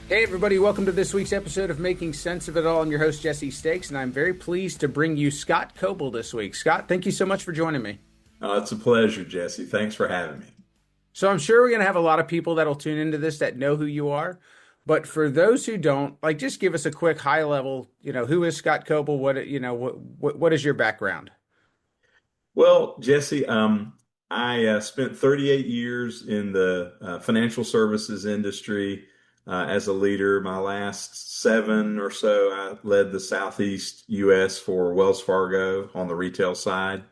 Hey, everybody, welcome to this week's episode of Making Sense of It All. I'm your host, Jesse Stakes, and I'm very pleased to bring you Scott Coble this week. Scott, thank you so much for joining me. It's a pleasure, Jesse. Thanks for having me. So, I'm sure we're going to have a lot of people that'll tune into this that know who you are. But for those who don't, just give us a quick high level, who is Scott Coble? What is your background? Well, Jesse, I spent 38 years in the financial services industry as a leader. My last seven or so, I led the Southeast U.S. for Wells Fargo on the retail side,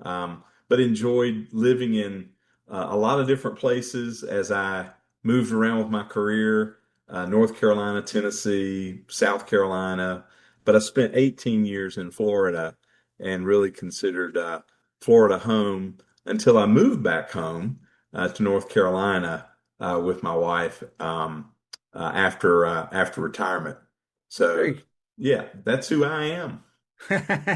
but enjoyed living in a lot of different places as I moved around with my career. North Carolina, Tennessee, South Carolina, but I spent 18 years in Florida and really considered Florida home until I moved back home to North Carolina with my wife after retirement. So Very, yeah, that's who I am.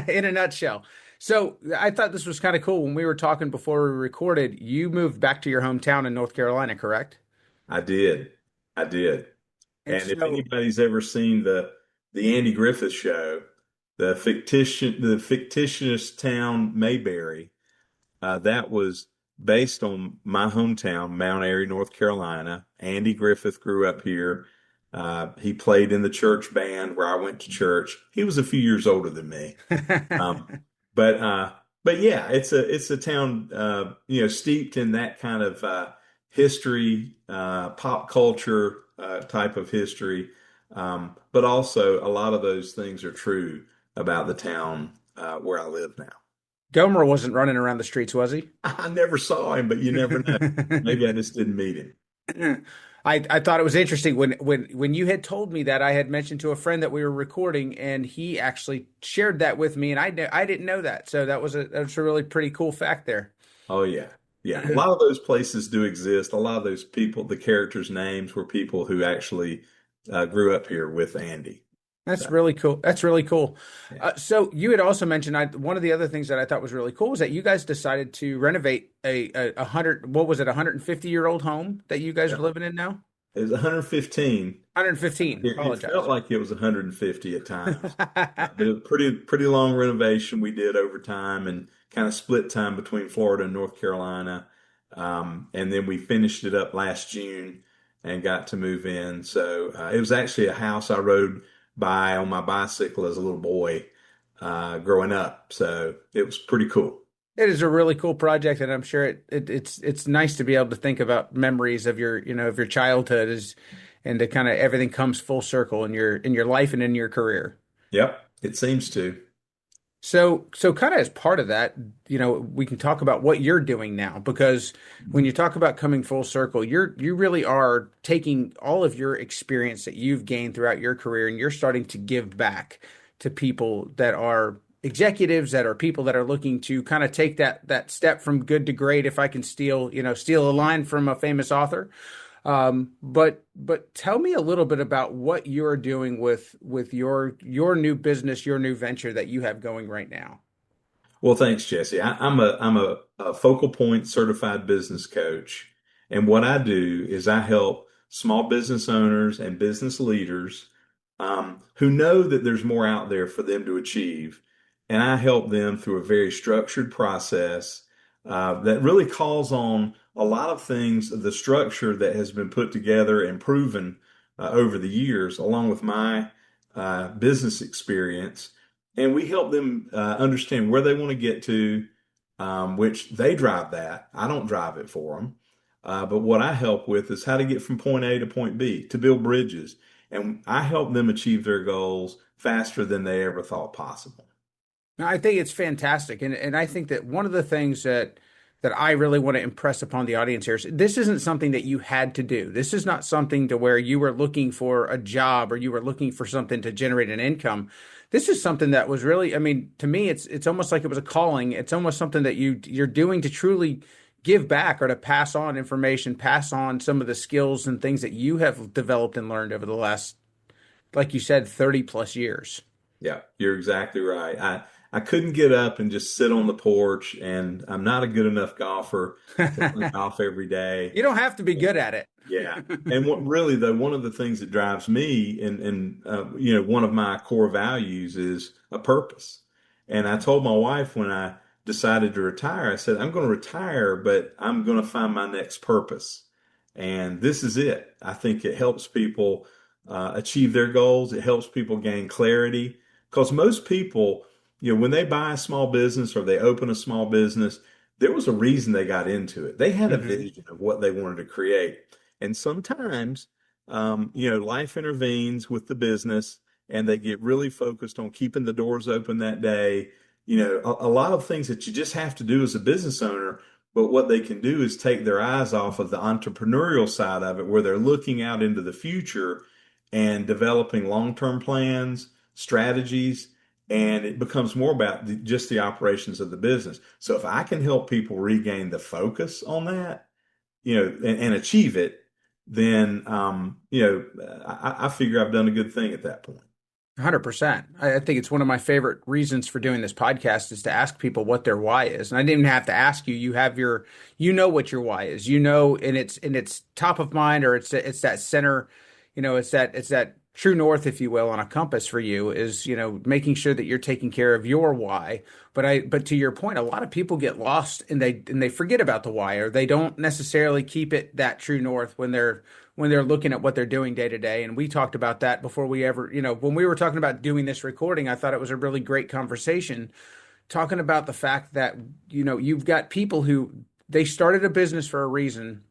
in a nutshell. So, I thought this was kind of cool. When we were talking before we recorded, you moved back to your hometown in North Carolina, correct? I did, I did. And And if so, anybody's ever seen the Andy Griffith show, the fictitious town Mayberry, that was based on my hometown, Mount Airy, North Carolina. Andy Griffith grew up here. He played in the church band where I went to church. He was a few years older than me. Um, but uh, but yeah, it's a town steeped in that kind of history, pop culture type of history. But also a lot of those things are true about the town where I live now. Gomer wasn't running around the streets, was he? I never saw him, but you never know. Maybe I just didn't meet him. I thought it was interesting when you had told me that I had mentioned to a friend that we were recording, and he actually shared that with me, and I didn't know that, so that's a really pretty cool fact there. Oh yeah. Yeah. A lot of those places do exist. A lot of those people, the characters' names were people who actually grew up here with Andy. That's So really cool. That's really cool. yeah. So you had also mentioned one of the other things that I thought was really cool was that you guys decided to renovate a hundred, what was it, 150-year-old home that you guys are Yeah. living in now? It was 115. 115. It felt Apologize. like it was 150 at times. But it was pretty long renovation we did over time and kind of split time between Florida and North Carolina. And then we finished it up last June and got to move in. So it was actually a house I rode by on my bicycle as a little boy growing up. So it was pretty cool. It is a really cool project, and I'm sure it's nice to be able to think about memories of your childhood and to kind of everything comes full circle in your life and in your career. Yep, it seems to. So kind of as part of that, we can talk about what you're doing now because when you talk about coming full circle, you really are taking all of your experience that you've gained throughout your career and you're starting to give back to people that are executives, that are people that are looking to kind of take that step from good to great, if I can steal a line from a famous author. But tell me a little bit about what you're doing with your new business, your new venture that you have going right now. Well, thanks, Jesse. I'm a focal point certified business coach, and what I do is I help small business owners and business leaders who know that there's more out there for them to achieve, and I help them through a very structured process that really calls on a lot of things, the structure that has been put together and proven over the years, along with my business experience. And we help them understand where they want to get to, which they drive that. I don't drive it for them. But what I help with is how to get from point A to point B, to build bridges. And I help them achieve their goals faster than they ever thought possible. Now, I think it's fantastic, and I think that one of the things that I really want to impress upon the audience here is this isn't something that you had to do. This is not something to where you were looking for a job or you were looking for something to generate an income. This is something that was really, I mean, to me, it's almost like it was a calling. It's almost something that you're doing to truly give back or to pass on information, pass on some of the skills and things that you have developed and learned over the last, like you said, 30 plus years. Yeah, you're exactly right. I couldn't get up and just sit on the porch, and I'm not a good enough golfer to play golf every day. You don't have to be good at it. Yeah. And what really though, one of the things that drives me you know, one of my core values is a purpose. And I told my wife when I decided to retire, I said, I'm going to retire, but I'm going to find my next purpose. And this is it. I think it helps people achieve their goals. It helps people gain clarity because most people, you know, when they buy a small business or they open a small business, there was a reason they got into it. They had a Hmm. vision of what they wanted to create. And sometimes, you know, life intervenes with the business and they get really focused on keeping the doors open that day. You know, a lot of things that you just have to do as a business owner. But what they can do is take their eyes off of the entrepreneurial side of it, where they're looking out into the future and developing long-term plans, strategies, and it becomes more about just the operations of the business. So if I can help people regain the focus on that, you know, and achieve it, then you know, I figure I've done a good thing at that point. 100%. I think it's one of my favorite reasons for doing this podcast is to ask people what their why is. And I didn't even have to ask you. You have your, you know what your why is. You know, and it's top of mind, or it's that center, you know, it's that true north, if you will, on a compass for you is, you know, making sure that you're taking care of your why. But to your point, a lot of people get lost and they forget about the why, or they don't necessarily keep it that true north when they're looking at what they're doing day to day. And we talked about that before we ever, you know, when we were talking about doing this recording, I thought it was a really great conversation talking about the fact that, you know, you've got people who they started a business for a reason.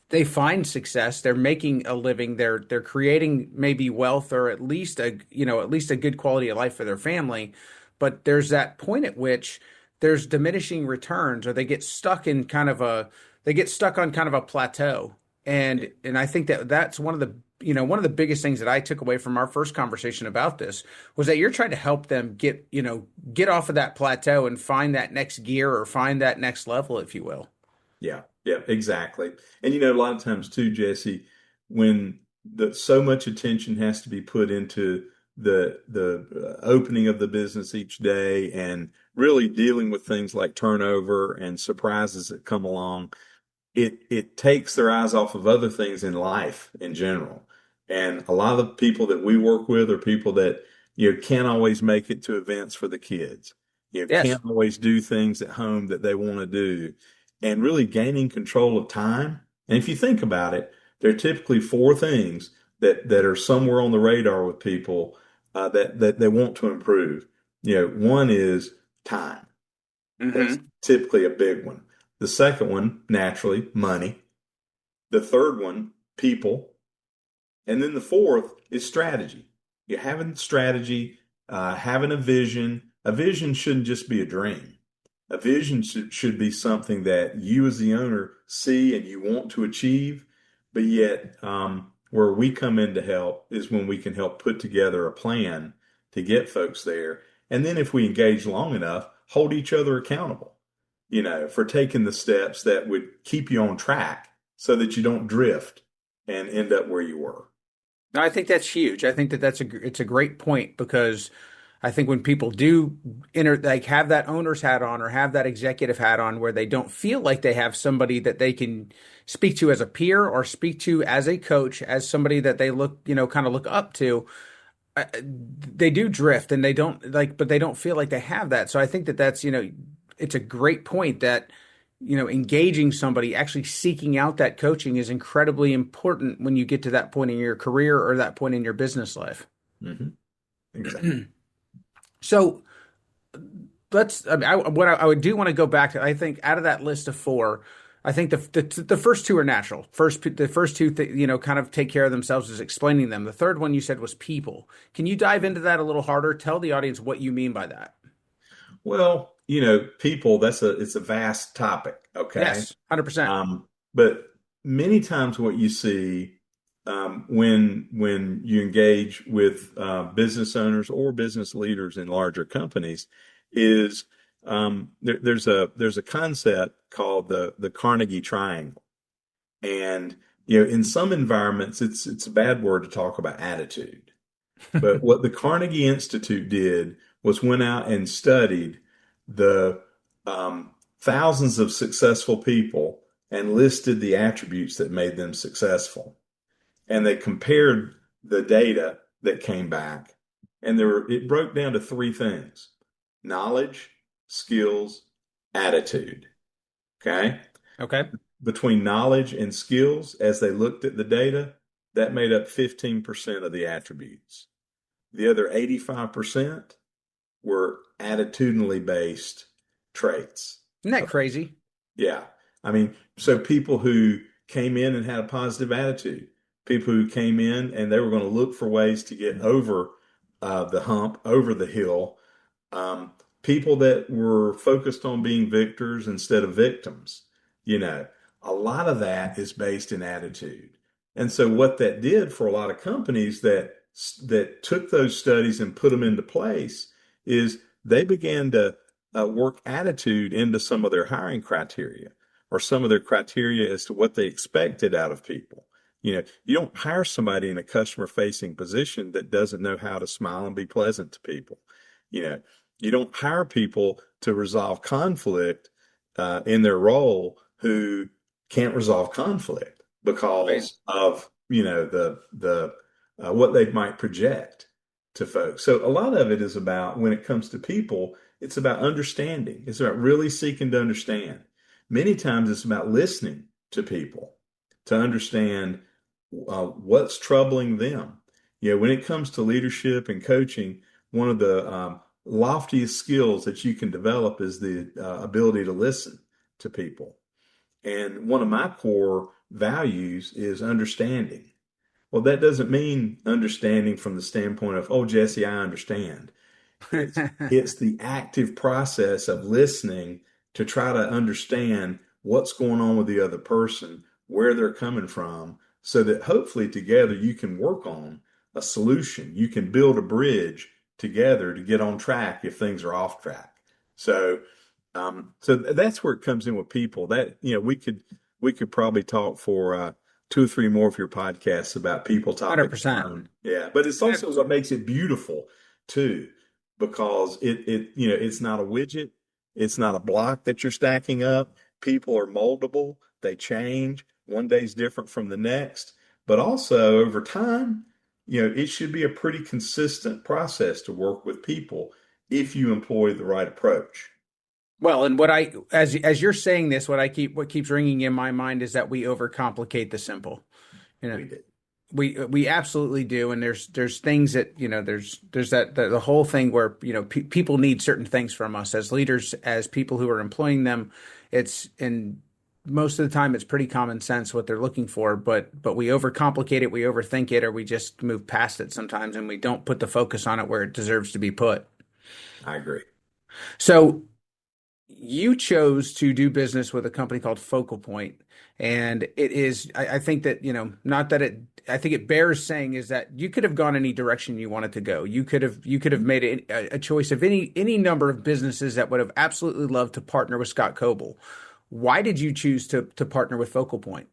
They find success, they're making a living, they're creating maybe wealth or at least a, you know, at least a good quality of life for their family. But there's that point at which there's diminishing returns, or they get stuck in kind of a they get stuck on kind of a plateau. And I think that that's one of the, you know, one of the biggest things that I took away from our first conversation about this was that you're trying to help them get, you know, get off of that plateau and find that next gear or find that next level, if you will. Yeah, yeah, exactly. And you know, a lot of times too, Jesse, when so much attention has to be put into the opening of the business each day and really dealing with things like turnover and surprises that come along, it takes their eyes off of other things in life in general. And a lot of the people that we work with are people that, you know, can't always make it to events for the kids. You know, Yes. can't always do things at home that they want to do. And really gaining control of time. And if you think about it, there are typically four things that are somewhere on the radar with people that they want to improve. You know, one is time. That's Hmm. typically a big one. The second one, naturally, money. The third one, people. And then the fourth is strategy. You're having strategy, having a vision. A vision shouldn't just be a dream. A vision should be something that you as the owner see and you want to achieve. But yet, where we come in to help is when we can help put together a plan to get folks there. And then if we engage long enough, hold each other accountable, you know, for taking the steps that would keep you on track so that you don't drift and end up where you were. No, I think that's huge. I think that it's a great point because I think when people do enter, like have that owner's hat on or have that executive hat on, where they don't feel like they have somebody that they can speak to as a peer or speak to as a coach, as somebody that they look, you know, kind of look up to, they do drift and they don't like, but they don't feel like they have that. So I think that that's, you know, it's a great point that, you know, engaging somebody, actually seeking out that coaching is incredibly important when you get to that point in your career or that point in your business life. Hmm. Exactly. So let's, I mean, I would do want to go back to, I think out of that list of four, I think the first two are natural. The first two, you know, kind of take care of themselves as explaining them. The third one you said was people. Can you dive into that a little harder? Tell the audience what you mean by that. Well, you know, people, it's a vast topic, okay? Yes, 100%. But many times what you see when you engage with business owners or business leaders in larger companies is there's a concept called the Carnegie Triangle, and you know, in some environments, it's a bad word to talk about attitude. But what the Carnegie Institute did was went out and studied the thousands of successful people and listed the attributes that made them successful. And they compared the data that came back, and it broke down to three things: knowledge, skills, attitude. Okay. Okay. Between knowledge and skills, as they looked at the data, that made up 15% of the attributes. The other 85% were attitudinally based traits. Isn't that crazy? Yeah. I mean, so people who came in and had a positive attitude, people who came in and they were going to look for ways to get over the hump, over the hill, um, people that were focused on being victors instead of victims. You know, a lot of that is based in attitude. And so what that did for a lot of companies that took those studies and put them into place is they began to work attitude into some of their hiring criteria or some of their criteria as to what they expected out of people. You know, you don't hire somebody in a customer facing position that doesn't know how to smile and be pleasant to people. You know, you don't hire people to resolve conflict in their role who can't resolve conflict Right. because of the what they might project to folks. So a lot of it is about when it comes to people, it's about understanding. It's about really seeking to understand. Many times it's about listening to people to understand what's troubling them. You know, when it comes to leadership and coaching, one of the loftiest skills that you can develop is the ability to listen to people. And one of my core values is understanding. Well, that doesn't mean understanding from the standpoint of, oh, Jesse, I understand. It's the active process of listening to try to understand what's going on with the other person, where they're coming from, so that hopefully together you can work on a solution. You can build a bridge together to get on track if things are off track. So that's where it comes in with people. That we could probably talk for 2 or 3 more of your podcasts about people topics 100%. alone. Yeah, but it's also what makes it beautiful too, because it's not a widget, it's not a block that you're stacking up. People are moldable, they change. One day's different from the next, but also over time, it should be a pretty consistent process to work with people if you employ the right approach. Well, and as you're saying this, what keeps ringing in my mind is that we overcomplicate the simple. You know, We did. we absolutely do, and there's things that there's that the whole thing where people need certain things from us as leaders, as people who are employing them. It's and most of the time it's pretty common sense what they're looking for, but we overcomplicate it, we overthink it, or we just move past it sometimes, and we don't put the focus on it where it deserves to be put. I agree. So you chose to do business with a company called Focal Point, and it is, I think that, not that I think it bears saying is that you could have gone any direction you wanted to go. You could have made a choice of any number of businesses that would have absolutely loved to partner with Scott Coble. Why did you choose to partner with Focal Point?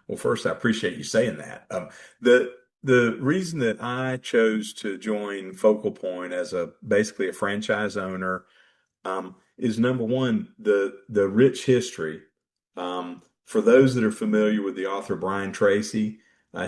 Well, first, I appreciate you saying that. The reason that I chose to join Focal Point as basically a franchise owner is number one, the rich history. For those that are familiar with the author Brian Tracy,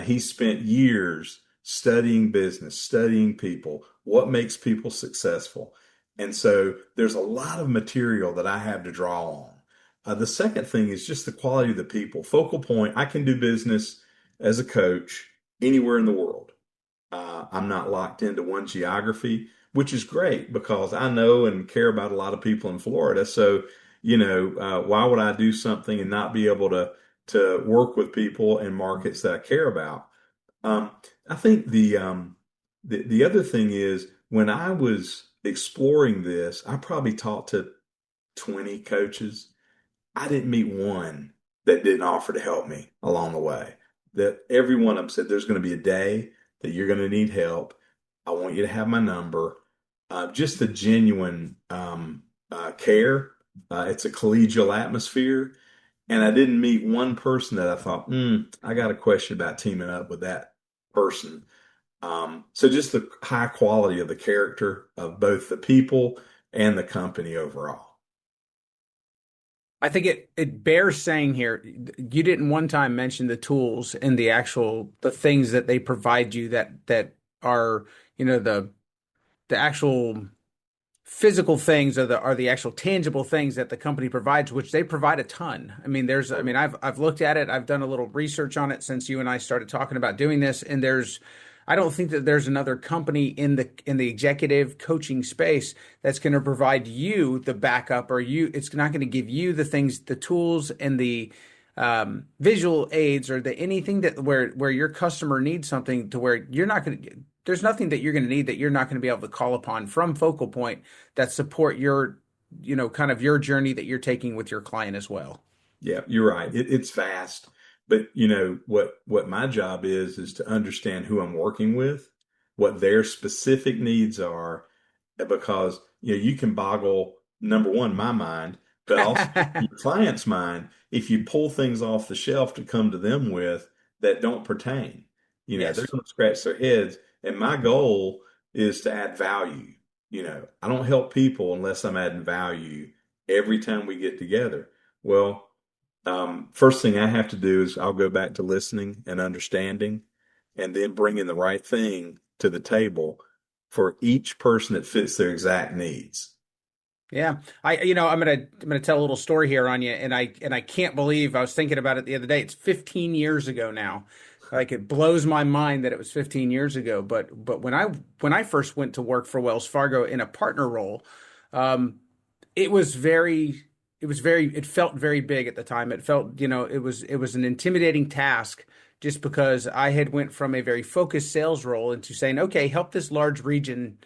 he spent years studying business, studying people, what makes people successful. And so there's a lot of material that I have to draw on. The second thing is just the quality of the people. Focal Point, I can do business as a coach anywhere in the world. I'm not locked into one geography, which is great because I know and care about a lot of people in Florida. So, why would I do something and not be able to work with people in markets that I care about? Um, I think the other thing is when I was exploring this, I probably talked to 20 coaches. I didn't meet one that didn't offer to help me along the way. That every one of them said, there's going to be a day that you're going to need help. I want you to have my number. Just the genuine care. It's a collegial atmosphere. And I didn't meet one person that I thought, I got a question about teaming up with that person. So just the high quality of the character of both the people and the company overall. I think it bears saying here, you didn't one time mention the tools and the things that they provide you that are, the actual physical things are the actual tangible things that the company provides, which they provide a ton. I mean, I've looked at it. I've done a little research on it since you and I started talking about doing this, and I don't think that there's another company in the executive coaching space that's going to provide you the backup, it's not going to give you the things, the tools and the visual aids or the anything that where your customer needs something to where you're not going to there's nothing that you're going to need that you're not going to be able to call upon from Focal Point that support your, kind of your journey that you're taking with your client as well. Yeah, you're right. It's vast, but what my job is to understand who I'm working with, what their specific needs are, because you can boggle number one my mind, but also your client's mind if you pull things off the shelf to come to them with that don't pertain. They're Yes. going to scratch their heads, and my goal is to add value. I don't help people unless I'm adding value every time we get together. Well, first thing I have to do is I'll go back to listening and understanding, and then bringing the right thing to the table for each person that fits their exact needs. Yeah. I'm gonna tell a little story here on you, and I can't believe I was thinking about it the other day. It's 15 years ago now. Like it blows my mind that it was 15 years ago. But when I first went to work for Wells Fargo in a partner role, um, it was very it felt very big at the time. It felt, it was an intimidating task just because I had went from a very focused sales role into saying, okay, help this large region,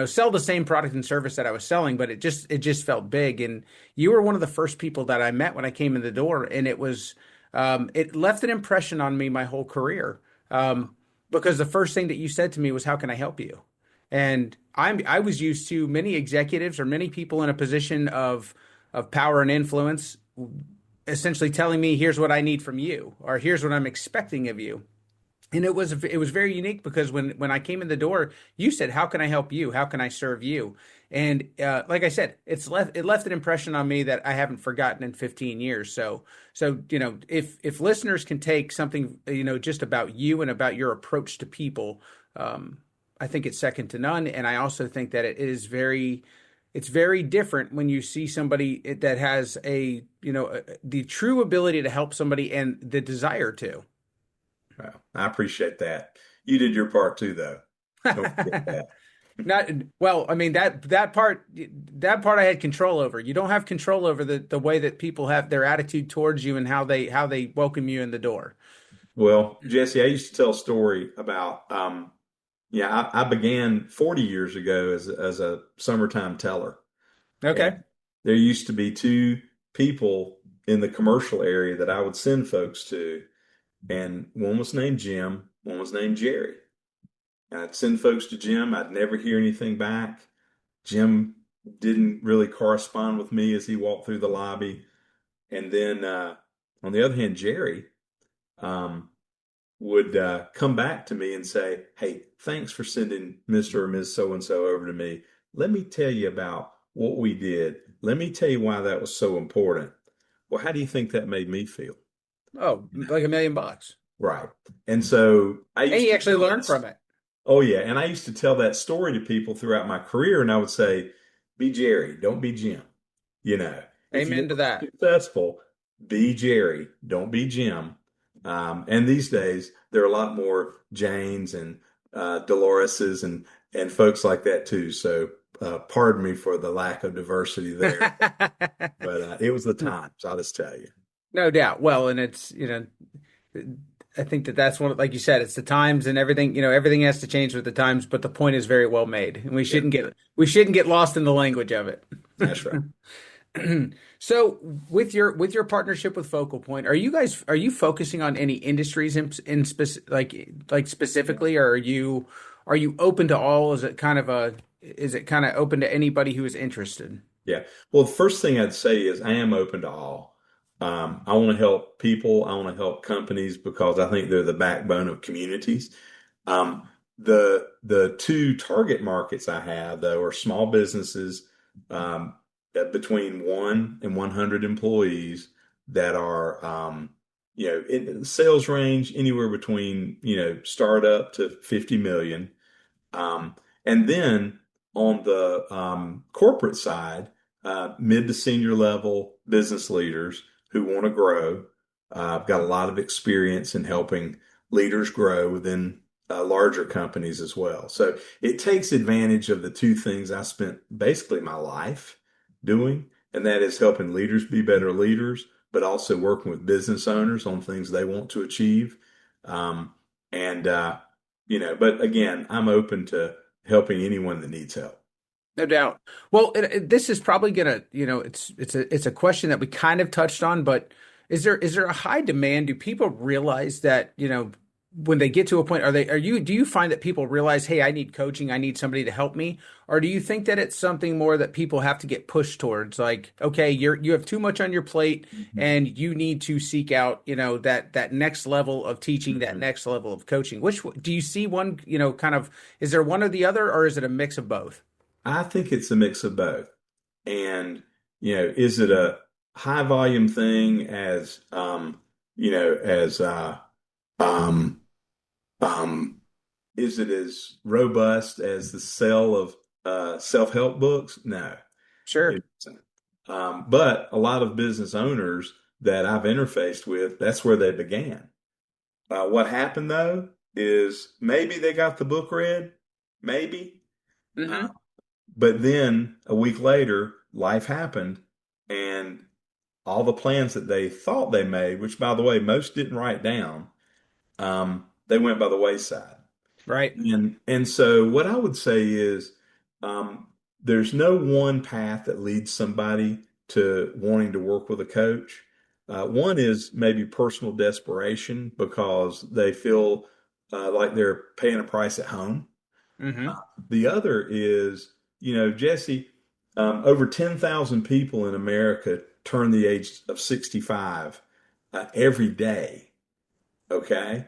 sell the same product and service that I was selling, but it just felt big. And you were one of the first people that I met when I came in the door, and it left an impression on me my whole career. Because the first thing that you said to me was, "How can I help you?" And I was used to many executives or many people in a position of power and influence essentially telling me, "Here's what I need from you," or "Here's what I'm expecting of you." And it was very unique because when I came in the door, you said, "How can I help you? How can I serve you?" And like I said, it left an impression on me that I haven't forgotten in 15 years. So if listeners can take something just about you and about your approach to people, I think it's second to none. And I also think that it's very different when you see somebody that has the true ability to help somebody and the desire to. Well, I appreciate that. You did your part too, though. Don't forget that. Not well, I mean that part I had control over. You don't have control over the way that people have their attitude towards you and how they welcome you in the door. Well, Jesse, I used to tell a story about, yeah, I began 40 years ago as a summertime teller. And Okay. there used to be two people in the commercial area that I would send folks to, and one was named Jim, one was named Jerry. And I'd send folks to Jim, I'd never hear anything back. Jim didn't really correspond with me as he walked through the lobby. And then on the other hand, Jerry um, would come back to me and say, "Hey, thanks for sending Mr. or Ms. So and so over to me. Let me tell you about what we did. Let me tell you why that was so important." Well, how do you think that made me feel? Oh, like $1 million. Right. And so I And used you to actually tell learn that. from it. Oh, yeah. And I used to tell that story to people throughout my career, and I would say, be Jerry, don't be Jim. You know, if you Amen to want to be that. successful, be Jerry, don't be Jim. And these days, there are a lot more Janes and Doloreses and folks like that too. So pardon me for the lack of diversity there, but it was the times, I'll just tell you. No doubt. Well, and I think that that's like you said, it's the times and everything, everything has to change with the times, but the point is very well made. And Yeah, we shouldn't get lost in the language of it. that's right. So with your partnership with Focal Point, are you focusing on any industries like specifically, or are you open to all? Is it kind of open to anybody who is interested? Yeah. Well, the first thing I'd say is I am open to all. I want to help people. I want to help companies because I think they're the backbone of communities. Um, The two target markets I have though are small businesses between 1 and 100 employees that are in sales range anywhere between startup to 50 million. And then on the corporate side, mid to senior level business leaders who want to grow. I've got a lot of experience in helping leaders grow within larger companies as well. So it takes advantage of the two things I spent basically my life doing, and that is helping leaders be better leaders, but also working with business owners on things they want to achieve. Um, and but again, I'm open to helping anyone that needs help. No doubt. Well, this is probably gonna, it's a question that we kind of touched on, but is there a high demand? Do people realize that, when they get to a point, do you find that people realize, hey, I need coaching, I need somebody to help me? Or do you think that it's something more that people have to get pushed towards, like, okay, you have too much on your plate Mhm. and you need to seek out, that next level of teaching, that Mhm. next level of coaching? Which do you see one, kind of, is there one or the other, or is it a mix of both? I think it's a mix of both. And, is it a high volume thing as um, um, is it as robust as the sale of self-help books? No, Sure. it isn't. But a lot of business owners that I've interfaced with, that's where they began. What happened though is maybe they got the book read, maybe. Uh, Hmm. but then a week later, life happened and all the plans that they thought they made, which by the way, most didn't write down, they went by the wayside. Right. And so what I would say is um, there's no one path that leads somebody to wanting to work with a coach. One is maybe personal desperation because they feel like they're paying a price at home. Hmm. The other is, Jesse, over 10,000 people in America turn the age of 65 every day. Okay.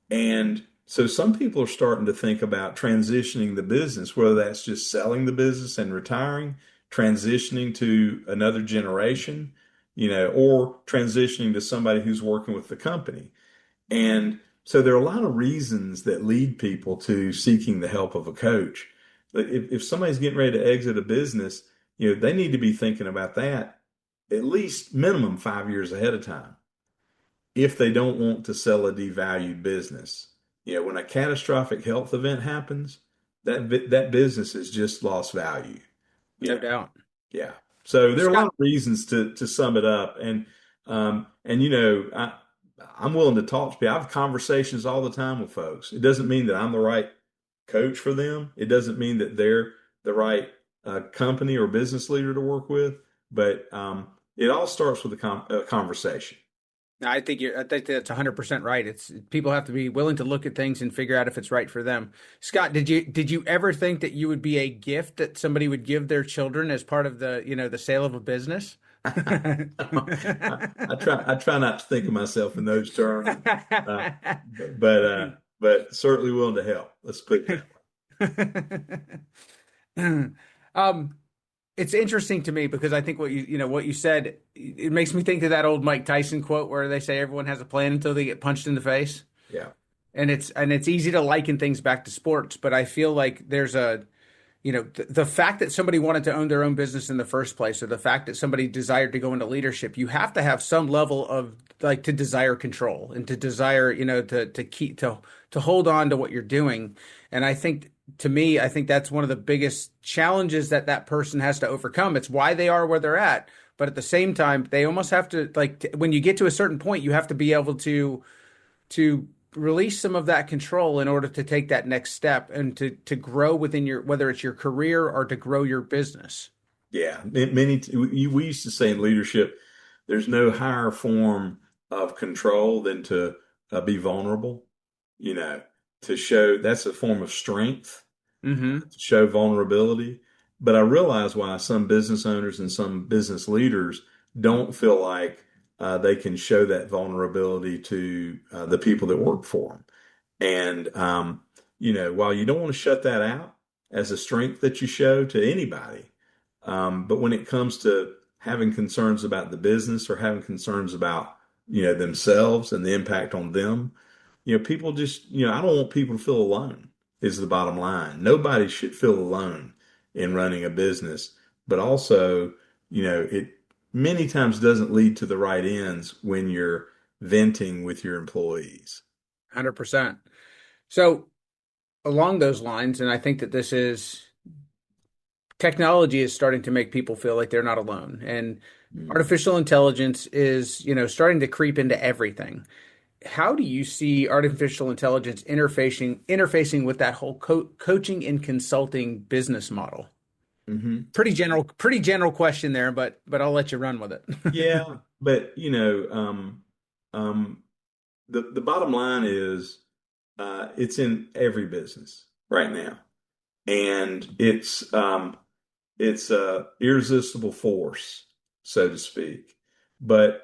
And so some people are starting to think about transitioning the business, whether that's just selling the business and retiring, transitioning to another generation, or transitioning to somebody who's working with the company. And so there are a lot of reasons that lead people to seeking the help of a coach. But if somebody's getting ready to exit a business, they need to be thinking about that at least minimum 5 years ahead of time if they don't want to sell a devalued business. When a catastrophic health event happens, that business has just lost value. No Yeah, doubt. yeah. So there are a lot Scott, of reasons to sum it up, and I'm willing to talk to people. I have conversations all the time with folks. It doesn't mean that I'm the right coach for them. It doesn't mean that they're the right company or business leader to work with. But it all starts with a conversation. I think that's 100% right. It's people have to be willing to look at things and figure out if it's right for them. Scott, did you ever think that you would be a gift that somebody would give their children as part of the sale of a business? I try not to think of myself in those terms, uh, but certainly willing to help. Let's put it that Um, it's interesting to me because I think what you said, it makes me think of that old Mike Tyson quote where they say everyone has a plan until they get punched in the face. way. Yeah, And it's easy to liken things back to sports, but I feel like there's the fact that somebody wanted to own their own business in the first place, or the fact that somebody desired to go into leadership, you have to have some level of, like, to desire control and to desire, to keep to hold on to what you're doing. And I think, to me, I think that's one of the biggest challenges that person has to overcome. It's why they are where they're at, but at the same time, they almost have to, like, when you get to a certain point, you have to be able to release some of that control in order to take that next step and to grow within your, whether it's your career or to grow your business. yeah. We used to say in leadership, there's no higher form of control than to be vulnerable. You know, to show that's a form of strength Hmm. to show vulnerability. But I realize why some business owners and some business leaders don't feel like they can show that vulnerability to the people that work for them. And while you don't want to shut that out as a strength that you show to anybody, but when it comes to having concerns about the business or having concerns about, themselves and the impact on them, people just, I don't want people to feel alone is the bottom line. Nobody should feel alone in running a business, but also, it many times doesn't lead to the right ends when you're venting with your employees. 100%. So along those lines, and I think that this is technology is starting to make people feel like they're not alone. And Mm. artificial intelligence is, starting to creep into everything. How do you see artificial intelligence interfacing with that whole coaching and consulting business model? Hmm. Pretty general question there, but I'll let you run with it. Yeah, but the bottom line is it's in every business right now, and it's a irresistible force, so to speak. But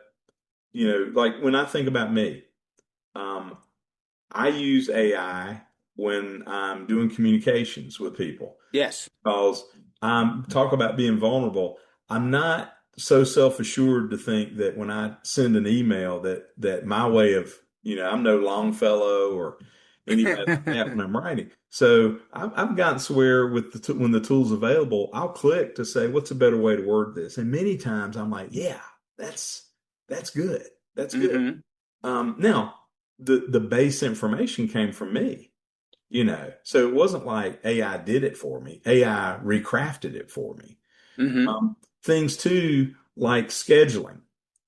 like when I think about me, um, I use AI when I'm doing communications with people Yes. because talk about being vulnerable. I'm not so self-assured to think that when I send an email that my way of, I'm no Longfellow or anybody like that when I'm writing. So I've gotten to where with when the tool's available, I'll click to say what's a better way to word this, and many times I'm like, yeah, that's that's good, that's good. Hmm. Now the base information came from me, so it wasn't like AI did it for me. AI recrafted it for me. Hmm. Things too, like scheduling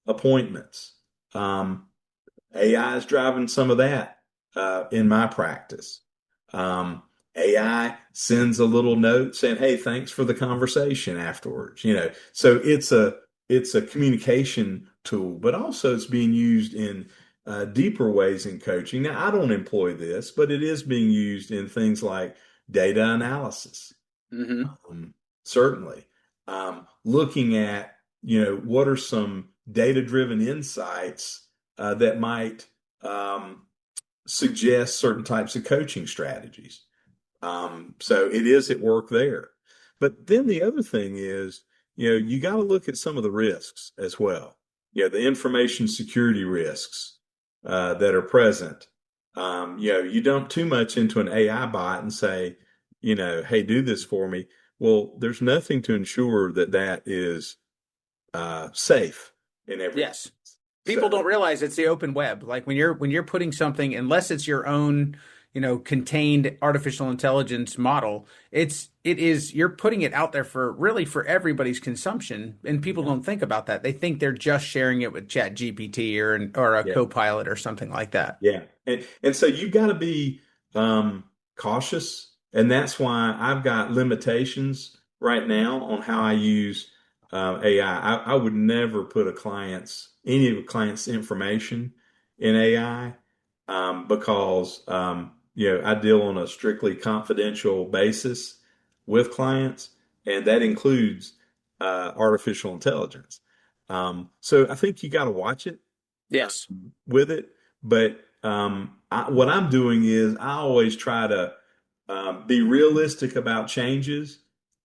appointments. AI is driving some of that in my practice. Um, AI sends a little note saying, "Hey, thanks for the conversation afterwards." So it's a communication tool, but also it's being used in deeper ways in coaching. Now, I don't employ this, but it is being used in things like data analysis. Hmm. Um, Certainly, looking at what are some data-driven insights that might um, suggest certain types of coaching strategies. So it is at work there. But then the other thing is, you got to look at some of the risks as well. The information security risks that are present. You dump too much into an AI bot and say, hey, do this for me. Well, there's nothing to ensure that that is safe in every Yes. sense. People So, don't realize it's the open web. Like when you're putting something, unless it's your own, contained artificial intelligence model, it is you're putting it out there for really for everybody's consumption, and people yeah, don't think about that. They think they're just sharing it with Chat GPT or a yeah. Copilot or something like that. Yeah. And so you've got to be cautious. And that's why I've got limitations right now on how I use AI. I would never put any of a client's information in AI because, I deal on a strictly confidential basis with clients, and that includes artificial intelligence. So I think you got to watch it Yes. with it. But what I'm doing is I always try to be realistic about changes.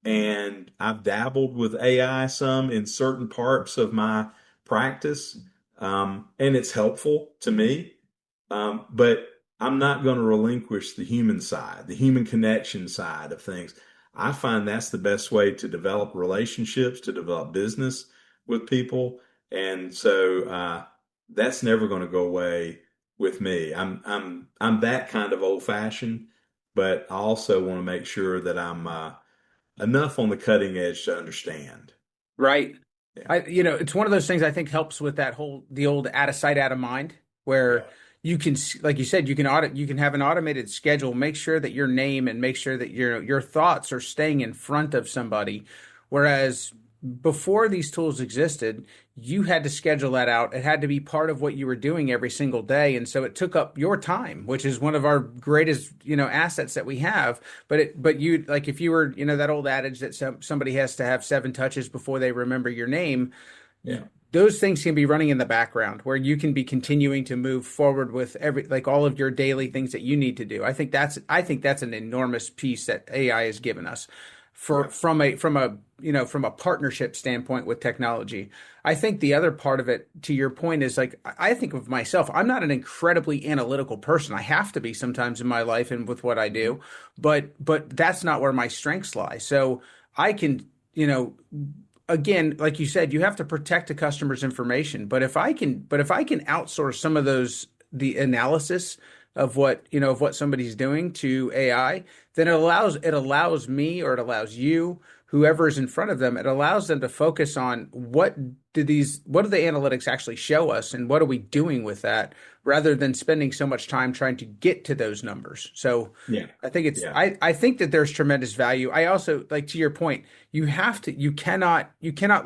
And I've dabbled with AI some in certain parts of my practice, and it's helpful to me. But I'm not going to relinquish the human side, the human connection side of things. I find that's the best way to develop relationships, to develop business with people. And so that's never going to go away with me. I'm that kind of old fashioned, but I also want to make sure that I'm enough on the cutting edge to understand. Right. Yeah, It's one of those things I think helps with the old out of sight, out of mind, where yeah, you can, like you said, you can have an automated schedule, make sure that your name and make sure that your thoughts are staying in front of somebody. Whereas before these tools existed, you had to schedule that out. It had to be part of what you were doing every single day. And so it took up your time, which is one of our greatest, assets that we have. But you like if you were, that old adage that somebody has to have seven touches before they remember your name. yeah. those things can be running in the background where you can be continuing to move forward with like all of your daily things that you need to do. I think that's an enormous piece that AI has given us for Yeah. from a partnership standpoint with technology. I think the other part of it, to your point, is like I think of myself, I'm not an incredibly analytical person. I have to be sometimes in my life and with what I do, but that's not where my strengths lie. So I can, again, like you said, you have to protect the customer's information. But if I can outsource some of the analysis of what somebody's doing to AI, then it allows me, or it allows you, whoever is in front of them, it allows them to focus on what do the analytics actually show us, and what are we doing with that, rather than spending so much time trying to get to those numbers. So Yeah. I think it's Yeah. I think that there's tremendous value. I also, like, to your point, you cannot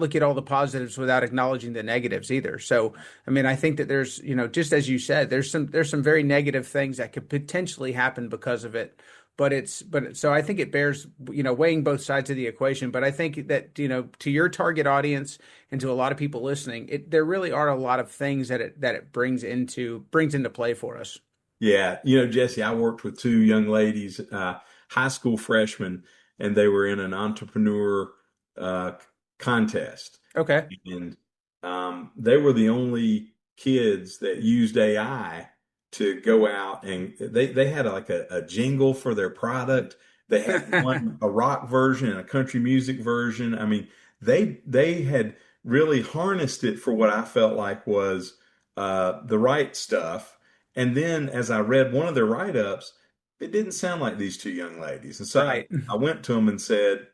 look at all the positives without acknowledging the negatives either. So I mean, I think that there's, just as you said, there's some very negative things that could potentially happen because of it. So I think it bears, weighing both sides of the equation. But I think that, to your target audience and to a lot of people listening, there really are a lot of things that it brings into play for us. Yeah. Jesse, I worked with two young ladies, high school freshmen, and they were in an entrepreneur uh, contest. Okay. And they were the only kids that used AI to go out, and they had like a jingle for their product. They had one, a rock version and a country music version. I mean, they had really harnessed it for what I felt like was the right stuff. And then as I read one of their write-ups, it didn't sound like these two young ladies. And so Right. I went to them and said,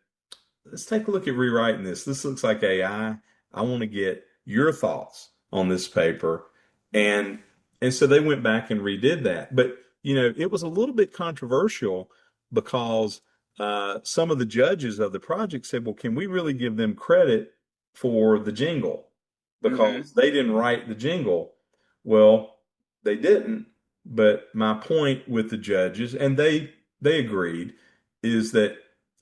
let's take a look at rewriting this. This looks like AI. I want to get your thoughts on this paper. And so they went back and redid that. But it was a little bit controversial because some of the judges of the project said, well, can we really give them credit for the jingle? Hmm. Because they didn't write the jingle. Well, they didn't. But my point with the judges, and they agreed, is that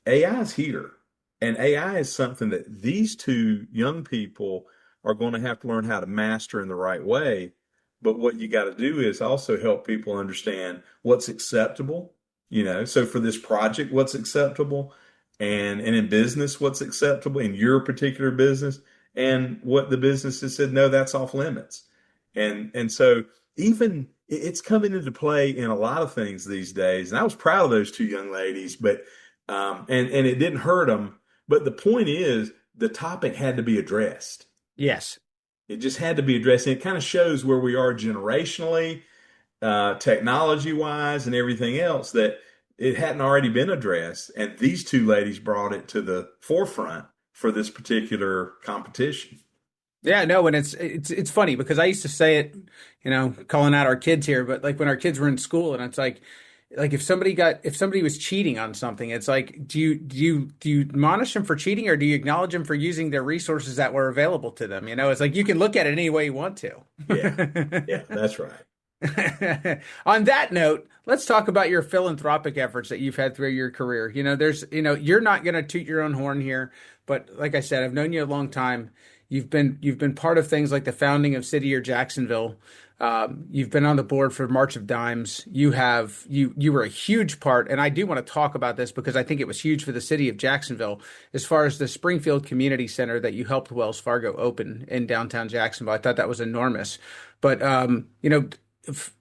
AI is here. And AI is something that these two young people are going to have to learn how to master in the right way. But what you got to do is also help people understand what's acceptable. So for this project, what's acceptable, and in business, what's acceptable in your particular business, and what the business has said, no, that's off limits. And so even it's coming into play in a lot of things these days. And I was proud of those two young ladies, but and it didn't hurt them. But the point is, the topic had to be addressed. Yes. It just had to be addressed. And it kind of shows where we are generationally, technology wise, and everything else, that it hadn't already been addressed. And these two ladies brought it to the forefront for this particular competition. Yeah, no, and it's funny because I used to say it, calling out our kids here, but like when our kids were in school, and it's like if somebody was cheating on something, it's like, do you admonish them for cheating, or do you acknowledge them for using their resources that were available to them? It's like you can look at it any way you want Yeah, to. yeah, that's right. On that note, let's talk about your philanthropic efforts that you've had through your career. You're not going to toot your own horn here, but like I said, I've known you a long time. You've been part of things like the founding of City or Jacksonville. You've been on the board for March of Dimes. You were a huge part, and I do want to talk about this because I think it was huge for the city of Jacksonville as far as the Springfield Community Center that you helped Wells Fargo open in downtown Jacksonville. I thought that was enormous. But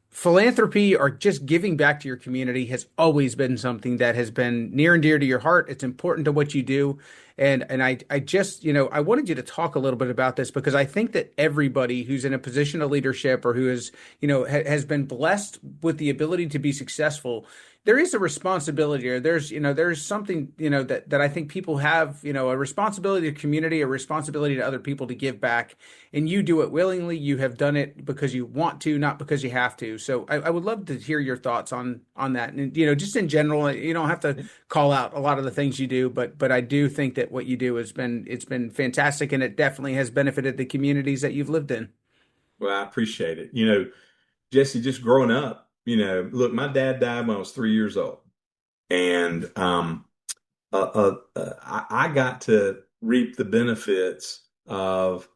philanthropy, or just giving back to your community, has always been something that has been near and dear to your heart. It's important to what you do. And I just, I wanted you to talk a little bit about this because I think that everybody who's in a position of leadership, or who is, has been blessed with the ability to be successful, there is a responsibility, or there's something, that I think people have, a responsibility to community, a responsibility to other people to give back. And you do it willingly. You have done it because you want to, not because you have to. So I would love to hear your thoughts on that. And, just in general, you don't have to call out a lot of the things you do, but I do think that what you do it's been fantastic, and it definitely has benefited the communities that you've lived in. Well, I appreciate it. Jesse, just growing up, look, my dad died when I was 3 years old. And I got to reap the benefits of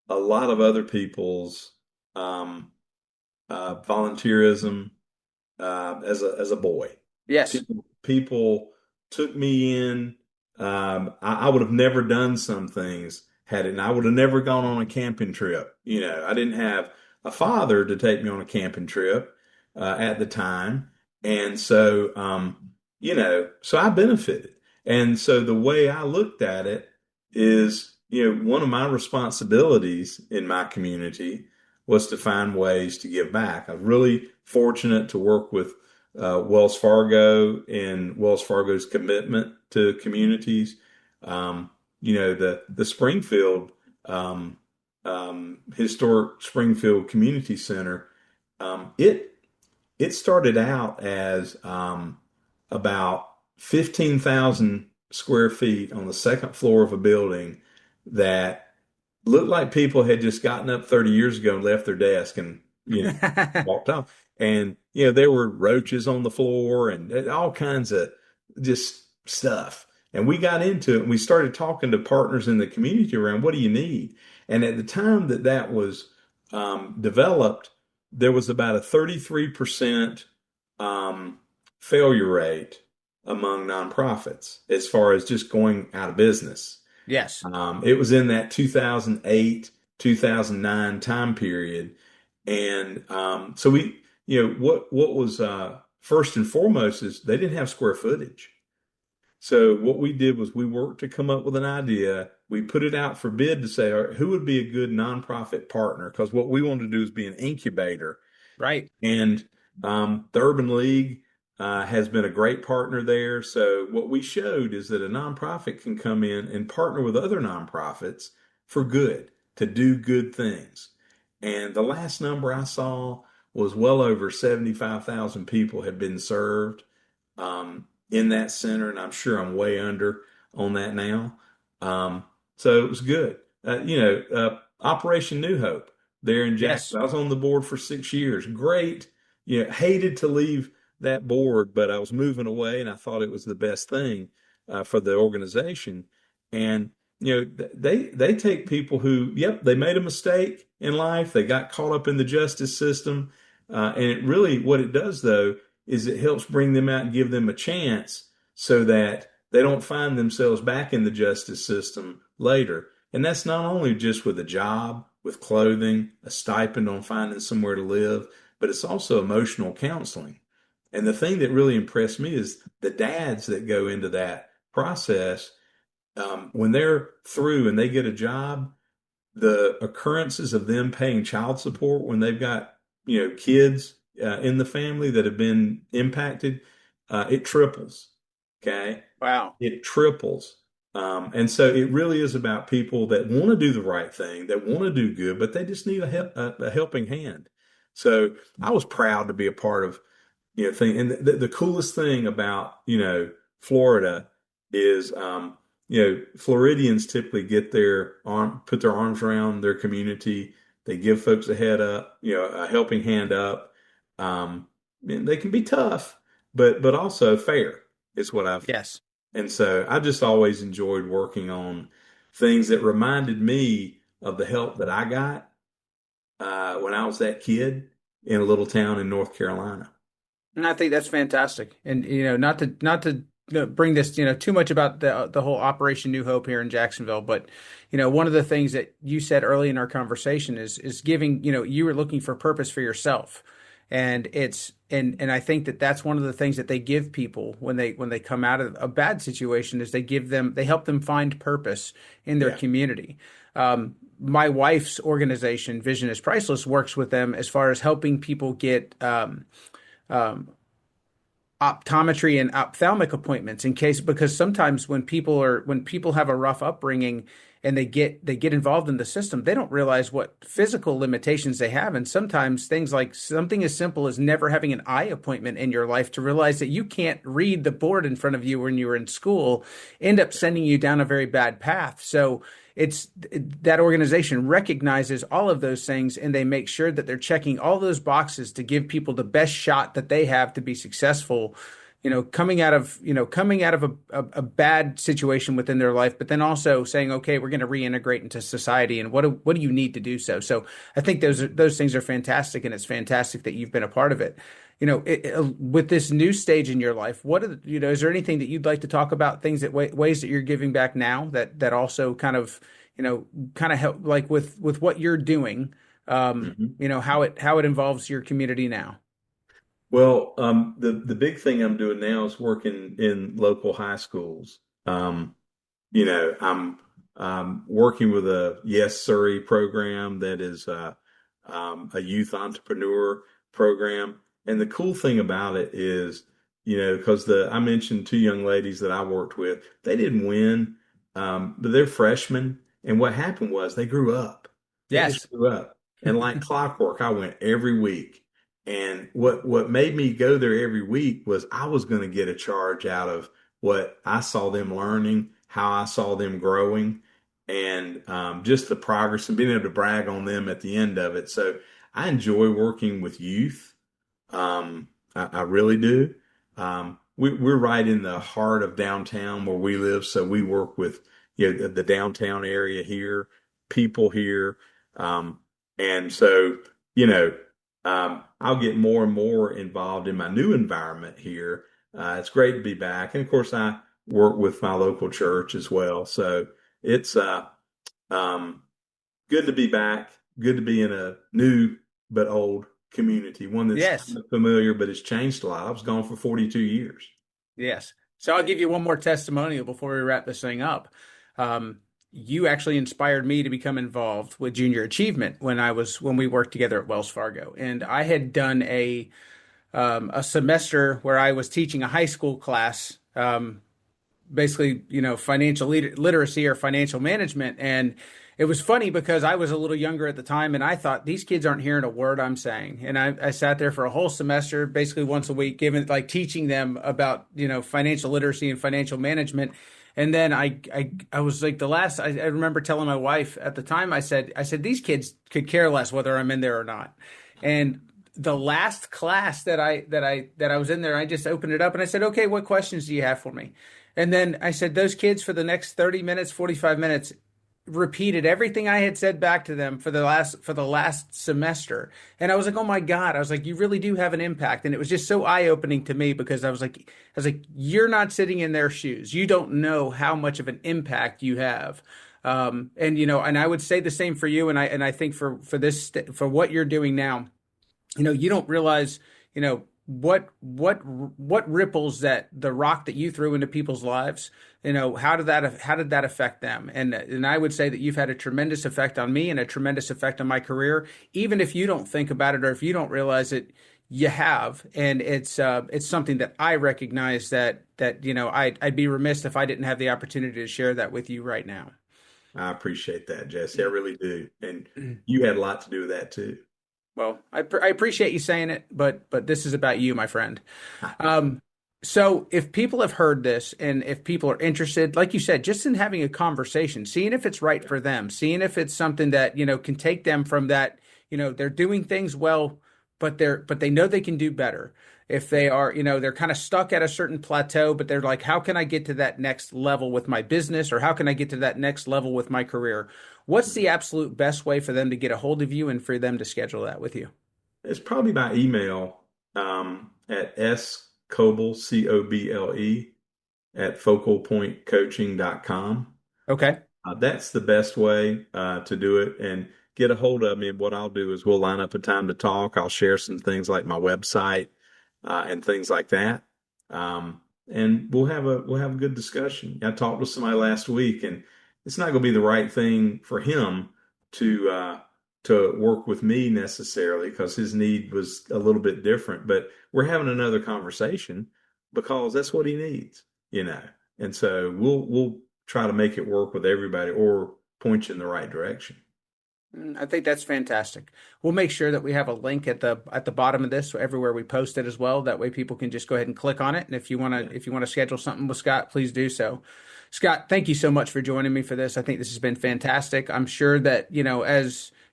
a lot of other people's um, volunteerism as a boy. Yes. People took me in. I would have never done some things had it, and I would have never gone on a camping trip. I didn't have a father to take me on a camping trip at the time, and so so I benefited. And so the way I looked at it is, one of my responsibilities in my community was to find ways to give back. I'm really fortunate to work with Wells Fargo and Wells Fargo's commitment to communities. The Springfield historic Springfield Community Center. It started out as about 15,000 square feet on the second floor of a building that looked like people had just gotten up 30 years ago and left their desk and, walked off. And, there were roaches on the floor and all kinds of just stuff. And we got into it and we started talking to partners in the community around what do you need? And at the time that was developed, there was about a 33% um, failure rate among nonprofits as far as just going out of business. Yes. It was in that 2008, 2009 time period. And so what was first and foremost is they didn't have square footage. So what we did was we worked to come up with an idea. We put it out for bid to say, all right, who would be a good nonprofit partner? Because what we wanted to do is be an incubator. Right. And the Urban League has been a great partner there. So what we showed is that a nonprofit can come in and partner with other nonprofits for good, to do good things. And the last number I saw was well over 75,000 people had been served in that center, and I'm sure I'm way under on that now. So it was good. Operation New Hope there in Yes. Jacksonville. I was on the board for 6 years. Great. Hated to leave that board, but I was moving away, and I thought it was the best thing for the organization. And they take people who, yep, they made a mistake in life. They got caught up in the justice system, and it really what it does though is it helps bring them out and give them a chance so that they don't find themselves back in the justice system later. And that's not only just with a job, with clothing, a stipend on finding somewhere to live, but it's also emotional counseling. And the thing that really impressed me is the dads that go into that process. When they're through and they get a job, the occurrences of them paying child support when they've got kids in the family that have been impacted, it triples. Okay, Wow. it triples. And so it really is about people that want to do the right thing, that want to do good, but they just need a helping hand. So I was proud to be a part of thing. And the coolest thing about Florida is Floridians typically put their arms around their community. They give folks a head up, a helping hand up. And they can be tough, but also fair is what I've. Yes. And so I just always enjoyed working on things that reminded me of the help that I got when I was that kid in a little town in North Carolina. And I think that's fantastic. And not to bring this too much about the whole Operation New Hope here in Jacksonville, but one of the things that you said early in our conversation is giving you were looking for purpose for yourself, and and I think that that's one of the things that they give people when they come out of a bad situation is they help them find purpose in their Yeah. community. My wife's organization, Vision is Priceless, works with them as far as helping people get um, optometry and ophthalmic appointments in case because sometimes when people have a rough upbringing and they get involved in the system, they don't realize what physical limitations they have. And sometimes things like something as simple as never having an eye appointment in your life to realize that you can't read the board in front of you when you were in school end up sending you down a very bad path. So it's that organization recognizes all of those things and they make sure that they're checking all those boxes to give people the best shot that they have to be successful coming out of a bad situation within their life, but then also saying, okay, we're going to reintegrate into society, and what do you need to do so? So I think those things are fantastic, and it's fantastic that you've been a part of it. With this new stage in your life, is there anything that you'd like to talk about, things that ways that you're giving back now that also kind of help, like with what you're doing, Mhm. how it involves your community now? Well, the big thing I'm doing now is working in local high schools. Um, I'm working with a Yes Surrey program that is a youth entrepreneur program. And the cool thing about it is, because I mentioned two young ladies that I worked with, they didn't win, but they're freshmen. And what happened was they grew up. They just Yes. grew up. And like clockwork, I went every week. And what made me go there every week was I was going to get a charge out of what I saw them learning, how I saw them growing, and just the progress and being able to brag on them at the end of it. So I enjoy working with youth. I really do. We're right in the heart of downtown where we live, so we work with the downtown area here, people here, um, and so you know I'll get more and more involved in my new environment here. It's great to be back, and of course I work with my local church as well. So it's um, good to be back. Good to be in a new but old community, one that's kind Yes. of familiar, but it's changed a lot. I was gone for 42 years. Yes. So I'll give you one more testimonial before we wrap this thing up. Um, you actually inspired me to become involved with junior achievement when we worked together at Wells Fargo, and I had done a semester where I was teaching a high school class, basically, financial literacy or financial management. And it was funny because I was a little younger at the time and I thought these kids aren't hearing a word I'm saying. And I sat there for a whole semester, basically once a week, giving like teaching them about, financial literacy and financial management. And then I was like I remember telling my wife at the time, I said, these kids could care less whether I'm in there or not. And the last class that I was in there, I just opened it up and I said, okay, what questions do you have for me? And then I said, those kids for the next 30 minutes, 45 minutes, repeated everything I had said back to them for the last semester. And I was like, oh my God. I was like, you really do have an impact. And it was just so eye-opening to me because I was like, you're not sitting in their shoes. You don't know how much of an impact you have. And I would say the same for you. And I think for what you're doing now, you don't realize, what ripples that the rock that you threw into people's lives, how did that affect them? And I would say that you've had a tremendous effect on me and a tremendous effect on my career, even if you don't think about it or if you don't realize it, you have. And it's something that I recognize that I'd be remiss if I didn't have the opportunity to share that with you right now. I appreciate that, Jesse. I really do. And you had a lot to do with that too. Well, I appreciate you saying it, but this is about you, my friend. Um, so if people have heard this and if people are interested, like you said, just in having a conversation, seeing if it's right for them, seeing if it's something that, can take them from that, they're doing things well, but they know they can do better. If they are, they're kind of stuck at a certain plateau, but they're like, how can I get to that next level with my business or how can I get to that next level with my career? What's the absolute best way for them to get a hold of you and for them to schedule that with you? It's probably by email at scoble, Coble, at focalpointcoaching.com. Okay. That's the best way to do it and get a hold of me. And what I'll do is we'll line up a time to talk. I'll share some things like my website and things like that. And we'll have a good discussion. I talked with somebody last week, and it's not going to be the right thing for him to work with me necessarily because his need was a little bit different. But we're having another conversation because that's what he needs, you know. And so we'll try to make it work with everybody or point you in the right direction. I think that's fantastic. We'll make sure that we have a link at the bottom of this, so everywhere we post it as well. That way people can just go ahead and click on it. And Yeah. if you want to schedule something with Scott, please do so. Scott, thank you so much for joining me for this. I think this has been fantastic. I'm sure that,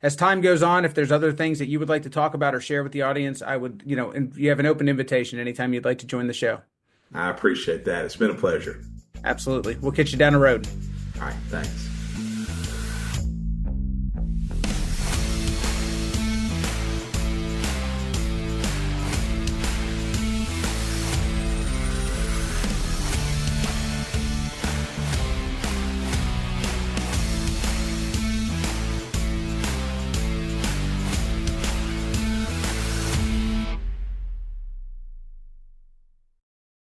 as time goes on, if there's other things that you would like to talk about or share with the audience, I would, and you have an open invitation anytime you'd like to join the show. I appreciate that. It's been a pleasure. Absolutely. We'll catch you down the road. All right. Thanks.